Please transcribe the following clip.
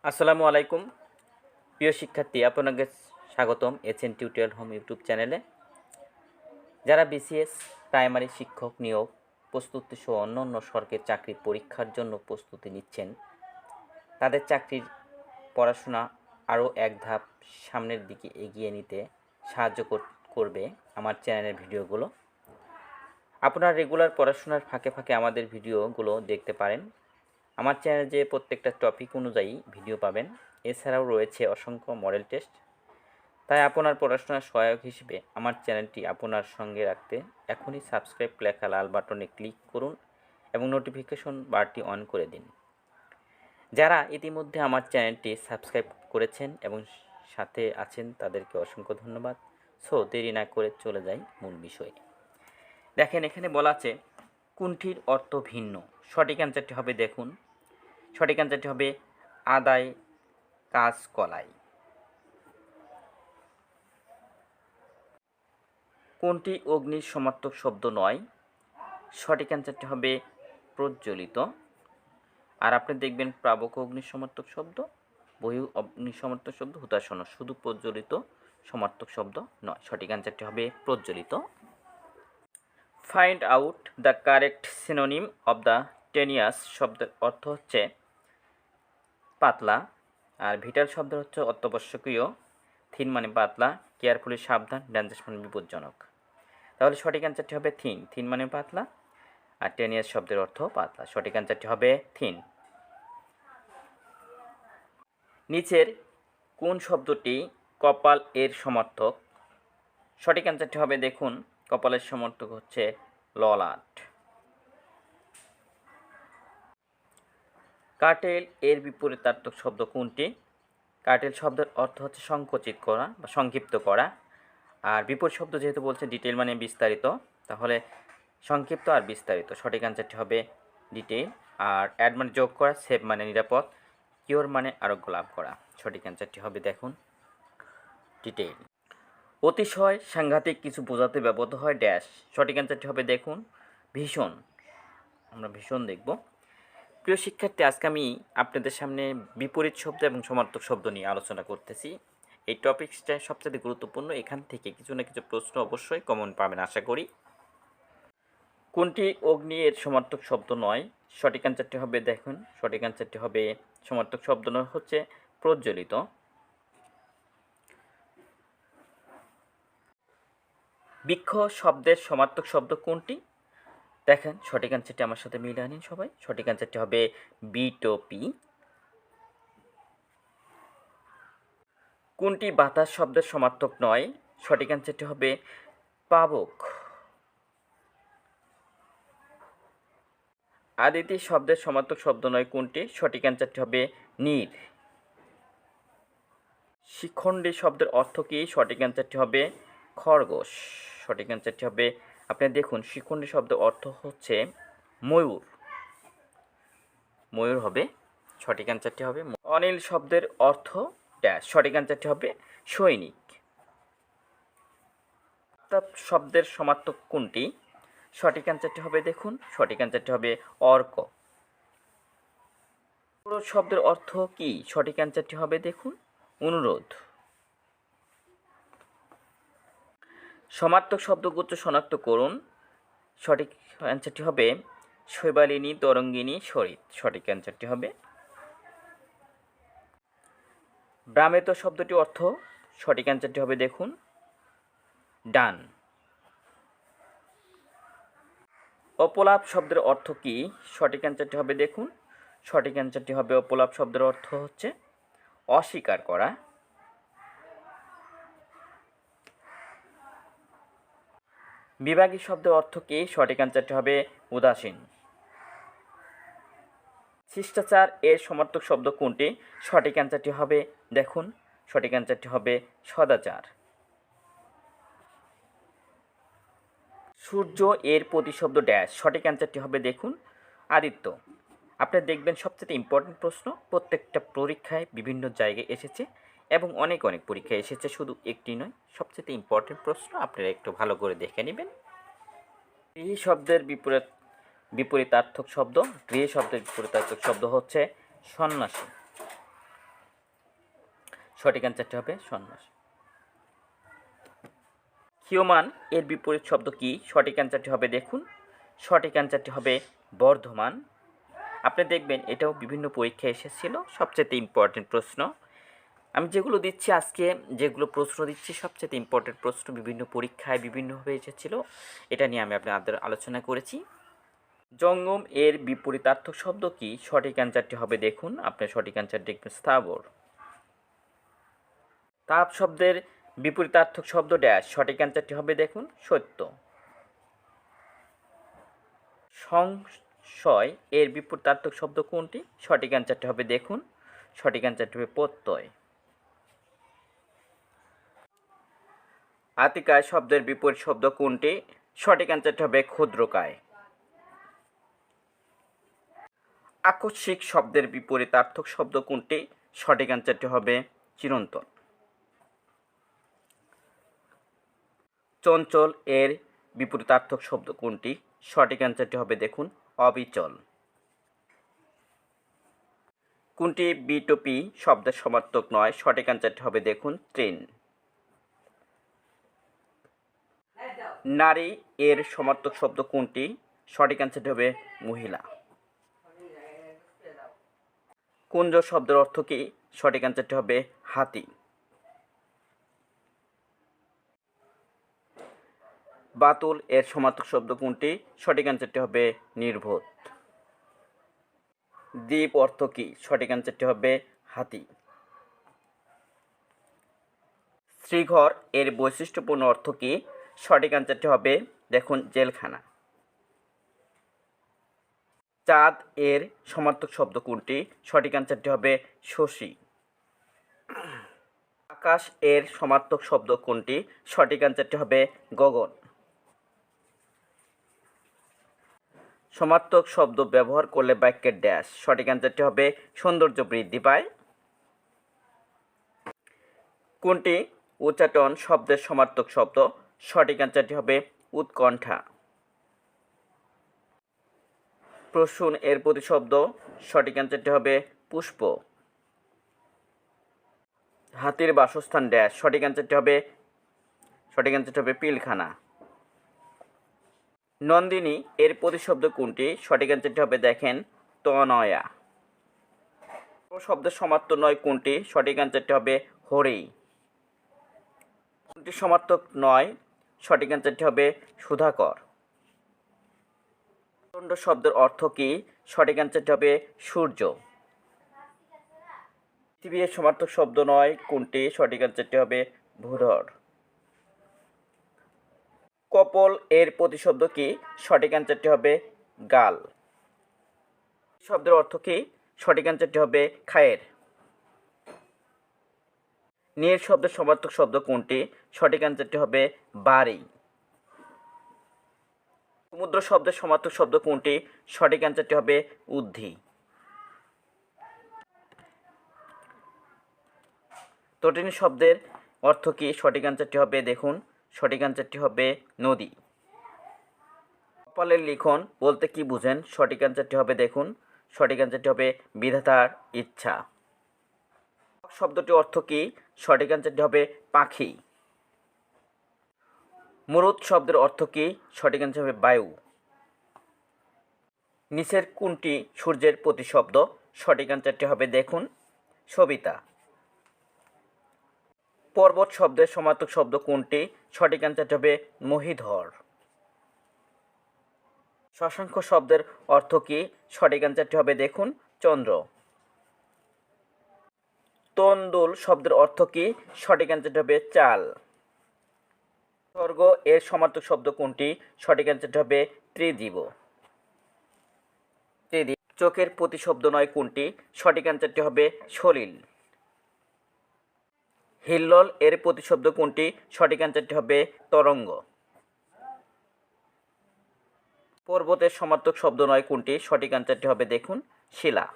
আসসালামু আলাইকুম প্রিয় শিক্ষার্থী, আপনাকে স্বাগতম এচএন টিউটোরিয়াল হোম ইউটিউব চ্যানেলে। যারা বিসিএস প্রাইমারি শিক্ষক নিয়োগ প্রস্তুতি সহ অন্য সরকারি চাকরির পরীক্ষার জন্য প্রস্তুতি নিচ্ছেন, তাদের চাকরির পড়াশোনা আরও এক ধাপ সামনের দিকে এগিয়ে নিতে সাহায্য করবে আমার চ্যানেলের ভিডিওগুলো। আপনারা রেগুলার পড়াশোনার ফাঁকে ফাঁকে আমাদের ভিডিওগুলো দেখতে পারেন। আমার চ্যানেলে যে প্রত্যেকটা টপিক অনুযায়ী ভিডিও পাবেন। এছাড়াও রয়েছে অসংখ্য মডেল টেস্ট। তাই আপনার পড়াশোনার সহায়ক হিসেবে আমার চ্যানেলটি আপনার সঙ্গে রাখতে এখনই সাবস্ক্রাইব লেখা লাল বাটনে ক্লিক করুন এবং নোটিফিকেশন বারটি অন করে দিন। যারা ইতিমধ্যে আমার চ্যানেলটি সাবস্ক্রাইব করেছেন এবং সাথে আছেন তাদেরকে অসংখ্য ধন্যবাদ। সো দেরি না করে চলে যাই মূল বিষয়ে। দেখেন, এখানে বলা আছে কোনটির অর্থ ভিন্ন। সঠিক অ্যান্সারটি হবে, দেখুন সঠিক অ্যান্সারটি হবে আদায় কাজ কলাই। কোনটি অগ্নির সমার্থক শব্দ নয়? সঠিক অ্যান্সারটি হবে প্রজ্বলিত। আর আপনি দেখবেন প্রাবক অগ্নি সমার্থক শব্দ, বহিঃ অগ্নি সমার্থক শব্দ, হুতাশন, শুধু প্রজ্বলিত সমার্থক শব্দ নয়। সঠিক অ্যান্সারটি হবে প্রজ্বলিত। Find out the correct synonym of the tenacious শব্দের অর্থ হচ্ছে পাতলা, আর ভিটাল শব্দের হচ্ছে অত্যাবশ্যকীয়, থিন মানে পাতলা, কেয়ারফুলি সাবধান, ডেঞ্জারাস মানে বিপজ্জনক। তাহলে সঠিক অ্যান্সারটি হবে থিন। থিন মানে পাতলা, আর টেনিয়াস শব্দের অর্থ পাতলা। সঠিক অ্যান্সারটি হবে থিন। নিচের কোন শব্দটি কপাল এর সমর্থক? সঠিক অ্যান্সারটি হবে, দেখুন কপালের সমর্থক হচ্ছে ললাট। কার্টেল এর বিপরীতার্থক শব্দ কোনটি? কার্টেল শব্দের অর্থ হচ্ছে সংকুচিত করা বা সংক্ষিপ্ত করা। আর বিপরীত শব্দ যেহেতু বলছে ডিটেল মানে বিস্তারিত, তাহলে সংক্ষিপ্ত আর বিস্তারিত। সঠিক অ্যান্সারটি হবে ডিটেল। আর অ্যাড মানে যোগ করা, সেভ মানে নিরাপদ, কিওর মানে আরোগ্য লাভ করা। সঠিক অ্যান্সারটি হবে, দেখুন ডিটেল। অতিশয় সাংঘাতিক কিছু বোঝাতে ব্যবহৃত হয় ড্যাশ। সঠিক অ্যান্সারটি হবে, দেখুন ভীষণ। আমরা ভীষণ দেখব। প্রিয় শিক্ষার্থী, আজকে আমি আপনাদের সামনে বিপরীত শব্দ এবং সমার্থক শব্দ নিয়ে আলোচনা করতেছি। এই টপিক্সটা সবচেয়ে গুরুত্বপূর্ণ। এখান থেকে কিছু না কিছু প্রশ্ন অবশ্যই কমন পাবেন আশা করি। কোনটি অগ্নি এর সমার্থক শব্দ নয়? সঠিক অ্যান্সারটি হবে, দেখুন সঠিক অ্যান্সারটি হবে সমার্থক শব্দ নয় হচ্ছে প্রজ্বলিত। বৃক্ষ শব্দের সমার্থক শব্দ কোনটি? দেখেন সঠিক অ্যান্সারটি আমার সাথে মিলিয়ে নিন সবাই। সঠিক অ্যান্সারটি হবে বিটোপি। কোনটি বাতাস শব্দের সমার্থক নয়? সঠিক অ্যান্সারটি হবে পাবক। আদিতি শব্দের সমার্থক শব্দ নয় কোনটি? সঠিক অ্যান্সারটি হবে নীর। শিখণ্ডী শব্দের অর্থ কী? সঠিক অ্যান্সারটি হবে খরগোশ। সঠিক অ্যান্সারটি হবে, আপনি দেখুন শিখণ্ডী শব্দের অর্থ হচ্ছে ময়ূর। ময়ূর হবে। সঠিক অ্যান্সারটি হবে। অনিল শব্দের অর্থ ড্যাশ। সঠিক অ্যান্সারটি হবে সৈনিক। শব্দের সমার্থক কোনটি? সঠিক অ্যান্সারটি হবে, দেখুন সঠিক অ্যান্সারটি হবে অর্ক। অনুরোধ শব্দের অর্থ কি? সঠিক অ্যান্সারটি হবে, দেখুন অনুরোধ। সমার্থক শব্দগুচ্ছ শনাক্ত করুন। সঠিক অ্যান্সারটি হবে শৈবালিনী, তরঙ্গিনী, সরিত। সঠিক অ্যান্সারটি হবে। ব্রাহ্মেত শব্দটি অর্থ? সঠিক অ্যান্সারটি হবে, দেখুন ডান। অপলাপ শব্দের অর্থ কি? সঠিক অ্যান্সারটি হবে, দেখুন সঠিক অ্যান্সারটি হবে অপলাপ শব্দের অর্থ হচ্ছে অস্বীকার করা। বিভাগী শব্দের অর্থ কি? সঠিক অ্যান্সারটি হবে উদাসীন। শিষ্টাচার এর সমার্থক শব্দ কোনটি? সঠিক অ্যান্সারটি হবে, দেখুন সঠিক অ্যান্সারটি হবে সদাচার। সূর্য এর প্রতিশব্দ ড্যাশ। সঠিক অ্যান্সারটি হবে, দেখুন আদিত্য। আপনি দেখবেন সবচেয়ে ইম্পর্টেন্ট প্রশ্ন প্রত্যেকটা পরীক্ষায় বিভিন্ন জায়গায় এসেছে এবং অনেক পরীক্ষায় এসেছে, শুধু একটি নয়। সবচেয়ে ইম্পর্টেন্ট প্রশ্ন, আপনারা একটু ভালো করে দেখে নেবেন। গৃহী শব্দের বিপরীতার্থক শব্দ। গৃহী শব্দের বিপরীতার্থক শব্দ হচ্ছে সন্ন্যাসী। সঠিক অ্যান্সারটি হবে সন্ন্যাস। ক্ষীয়মান এর বিপরীত শব্দ কি? সঠিক অ্যান্সারটি হবে দেখুন, সঠিক অ্যান্সারটি হবে বর্ধমান। আপনি দেখবেন এটাও বিভিন্ন পরীক্ষায় এসেছিল, সবচেয়ে ইম্পর্টেন্ট প্রশ্ন। আমি যেগুলো দিচ্ছি আজকে, যেগুলো প্রশ্ন দিচ্ছি সবচেয়ে ইম্পর্টেন্ট প্রশ্ন, বিভিন্ন পরীক্ষায় বিভিন্নভাবে এসেছিল, এটা নিয়ে আমি আপনাদের আলোচনা করেছি। জঙ্গম এর বিপরীতার্থক শব্দ কি? সঠিক অ্যান্সারটি হবে দেখুন, আপনি সঠিক অ্যান্সার দেখবেন স্থাবর। তাপ শব্দের বিপরীতার্থক শব্দ ড্যাশ, সঠিক অ্যান্সারটি হবে দেখুন সত্য। সংশয় এর বিপরীতার্থক শব্দ কোনটি? সঠিক অ্যান্সারটি হবে দেখুন, সঠিক অ্যান্সারটি হবে প্রত্যয়। আতিকায় শব্দের বিপরীত শব্দ কোনটি? সঠিক অ্যান্সারটি হবে ক্ষুদ্রকায়। আকস্মিক শব্দের বিপরীতার্থক শব্দ কোনটি? সঠিক অ্যান্সারটি হবে চিরন্তন। চঞ্চল এর বিপরীতার্থক শব্দ কোনটি? সঠিক অ্যান্সারটি হবে দেখুন অবিচল। কোনটি বি টু পি শব্দের সমার্থক নয়? সঠিক অ্যান্সারটি হবে দেখুন ট্রেন। নারী এর সমার্থক শব্দ কোনটি? সঠিক অ্যান্সারটি হবে মহিলা। কুঞ্জ শব্দের অর্থ কি? সঠিক অ্যান্সারটি হবে হাতি। বাতুল এর সমার্থক শব্দ কোনটি? সঠিক অ্যান্সারটি হবে নির্বোধ। দ্বীপ অর্থ কি? সঠিক অ্যান্সারটি হবে হাতি। শ্রীঘর এর বৈশিষ্ট্যপূর্ণ অর্থ কি? সঠিক অ্যান্সারটি হবে দেখুন জেলখানা। চাঁদ এর সমার্থক শব্দ কোনটি? সঠিক অ্যান্সারটি হবে শশী। আকাশ এর সমার্থক শব্দ কোনটি? সঠিক অ্যান্সারটি হবে গগন। সমার্থক শব্দ ব্যবহার করলে বাক্যের ড্যাশ, সঠিক অ্যান্সারটি হবে সৌন্দর্য বৃদ্ধি পায়। কোনটি উচ্চাটন শব্দের সমার্থক শব্দ? সঠিক অ্যান্সারটি হবে উৎকণ্ঠা। প্রসূন এর প্রতিশব্দ? সঠিক অ্যান্সারটি হবে পুষ্প। হাতির বাসস্থান ড্যাশ, সঠিক অ্যান্সারটি হবে পিলখানা। নন্দিনী এর প্রতিশব্দ কোনটি? সঠিক অ্যান্সারটি হবে দেখেন তনয়া। শব্দের সমার্থক নয় কোনটি? সঠিক অ্যান্সারটি হবে হরি। কোনটি সমার্থক নয়? সঠিক অ্যান্সারটি হবে সুধাকর। প্রচণ্ড শব্দের অর্থ কি? সঠিক অ্যান্সারটি হবে সূর্য। পৃথিবী এর সমার্থক শব্দ নয় কোনটি? সঠিক অ্যান্সারটি হবে ভূধর। কপল এর প্রতিশব্দ কি? সঠিক অ্যান্সারটি হবে গাল। শব্দের অর্থ কি? সঠিক অ্যান্সারটি হবে খায়ের। নীর শব্দের সমার্থক শব্দ কোনটি? সঠিক অ্যান্সারটি হবে বাড়ি। সমুদ্র শব্দের সমার্থক শব্দ কোনটি? সঠিক অ্যান্সারটি হবে উদ্ধি। তটিনী শব্দের অর্থ কি? সঠিক অ্যান্সারটি হবে দেখুন, সঠিক অ্যান্সারটি হবে নদী। কপালের লিখন বলতে কি বুঝেন? সঠিক অ্যান্সারটি হবে দেখুন, সঠিক অ্যান্সারটি হবে বিধাতার ইচ্ছা। শব্দটির অর্থ কি? সঠিক অ্যান্সারটি হবে পাখি। মরুদ শব্দের অর্থ কি? সঠিক অ্যান্সার হবে বায়ু। নিচের কোনটি সূর্যের প্রতিশব্দ? সঠিক অ্যান্সারটি হবে দেখুন সবিতা। পর্বত শব্দের সমার্থক শব্দ কোনটি? সঠিক অ্যান্সারটি হবে মহীধর। শশাঙ্ক শব্দের অর্থ কি? সঠিক অ্যান্সারটি হবে দেখুন চন্দ্র। তন্দুল শব্দের অর্থ কি? সঠিক অ্যান্সারটি হবে চাল। স্বর্গ এর সমার্থক শব্দ কোনটি? সঠিক অ্যান্সারটি হবে ত্রিজীব। চোখের প্রতিশব্দ নয় কোনটি? সঠিক অ্যান্সারটি হবে সলিল। হিল্লোল এর প্রতিশব্দ কোনটি? সঠিক অ্যান্সারটি হবে তরঙ্গ। পর্বতের সমার্থক শব্দ নয় কোনটি? সঠিক অ্যান্সারটি হবে দেখুন শিলা।